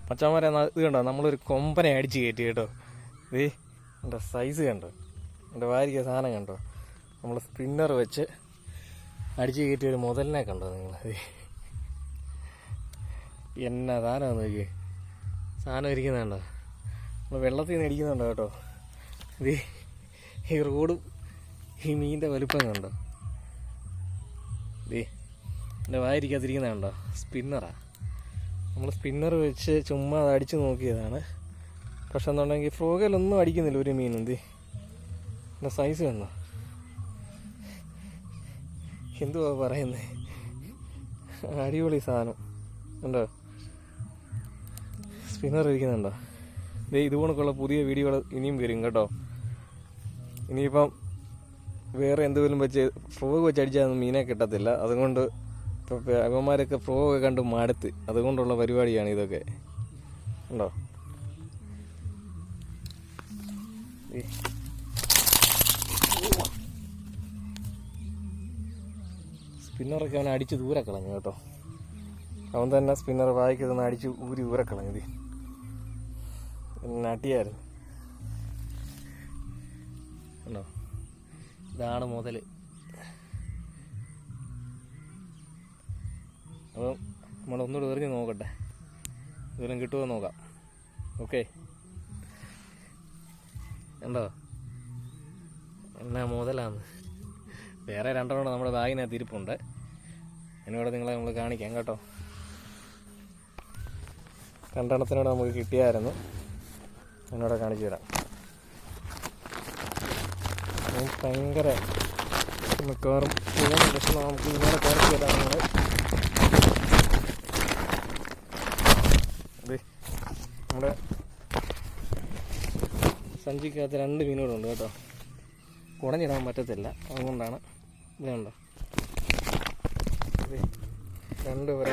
മച്ചാന്മാരെ ഇത് കണ്ടോ, നമ്മളൊരു കൊമ്പനെ അടിച്ച് കയറ്റി കേട്ടോ. ഇത് എൻ്റെ സൈസ് കണ്ടോ, എൻ്റെ വാരിക്ക സാധനം കണ്ടോ. നമ്മൾ സ്പിന്നർ വെച്ച് അടിച്ച് കയറ്റിയ ഒരു മുതലിനെ കണ്ടോ നിങ്ങൾ? എന്നാ സാധനം നോക്കി, സാധനം ഇരിക്കുന്നുണ്ടോ, നമ്മൾ വെള്ളത്തിൽ നിന്ന് അടിക്കുന്നുണ്ടോ കേട്ടോ. ഇത് ഈ റോഡും ഈ മീനിൻ്റെ വലുപ്പം കണ്ടോ. ഇത് എൻ്റെ വായിരിക്കാതിരിക്കുന്നുണ്ടോ, സ്പിന്നറാണ്. നമ്മൾ സ്പിന്നർ വെച്ച് ചുമ്മാ അത് അടിച്ച് നോക്കിയതാണ്. പക്ഷെ എന്നുണ്ടെങ്കിൽ ഫ്രോഗിലൊന്നും അടിക്കുന്നില്ല ഒരു മീൻ. എന്ത് എൻ്റെ സൈസ് കണ്ടോ, എന്തുവാ പറയുന്നത്, അടിപൊളി സാധനം ഉണ്ടോ. സ്പിന്നർ ഇരിക്കുന്നുണ്ടോ. ഇതുപോലൊക്കെയുള്ള പുതിയ വീഡിയോകൾ ഇനിയും വരും കേട്ടോ. ഇനിയിപ്പം വേറെ എന്തെങ്കിലും വെച്ച് ഫ്രോഗ് വെച്ച് അടിച്ചാൽ മീനെ കിട്ടത്തില്ല. അതുകൊണ്ട് ഇപ്പോൾ അവന്മാരൊക്കെ ഫ്രോഗൊക്കെ കണ്ട് മടുത്ത്, അതുകൊണ്ടുള്ള പരിപാടിയാണ് ഇതൊക്കെ ഉണ്ടോ. സ്പിന്നറൊക്കെ അവനെ അടിച്ച് ദൂരെ കളഞ്ഞു കേട്ടോ. അവൻ തന്നെ സ്പിന്നർ വായിക്ക് തന്നെ അടിച്ച് ഊരി ദൂരെ കളഞ്ഞത്. നട്ടിയായിരുന്നു ഉണ്ടോ. ഇതാണ് മുതൽ. അപ്പം നമ്മളൊന്നുകൂടെ എറിഞ്ഞ് നോക്കട്ടെ, ഇതെല്ലാം കിട്ടുമോ നോക്കാം. ഓക്കെ, ഉണ്ടോ എന്നാ മുതലാന്ന്. വേറെ രണ്ടെണ്ണം നമ്മുടെ ബാഗിനകത്ത് ഇരിപ്പുണ്ട്. എന്നോട് നിങ്ങളെ നമ്മൾ കാണിക്കാം കേട്ടോ. രണ്ടെണ്ണത്തിനോട് നമുക്ക് കിട്ടിയായിരുന്നു, എന്നോട് കാണിച്ചു തരാം. ഭയങ്കര മിക്കവാറും ഇങ്ങനെ പ്രശ്നം നമുക്ക് ഇങ്ങനെ കാണിച്ചു തരാം. നമ്മൾ നമ്മുടെ സഞ്ചിക്കകത്ത് 2 മീനുകളുണ്ട് കേട്ടോ. കുടഞ്ഞിടാൻ പറ്റത്തില്ല, അതുകൊണ്ടാണ്. ഇതുണ്ടോ, 2 വരെ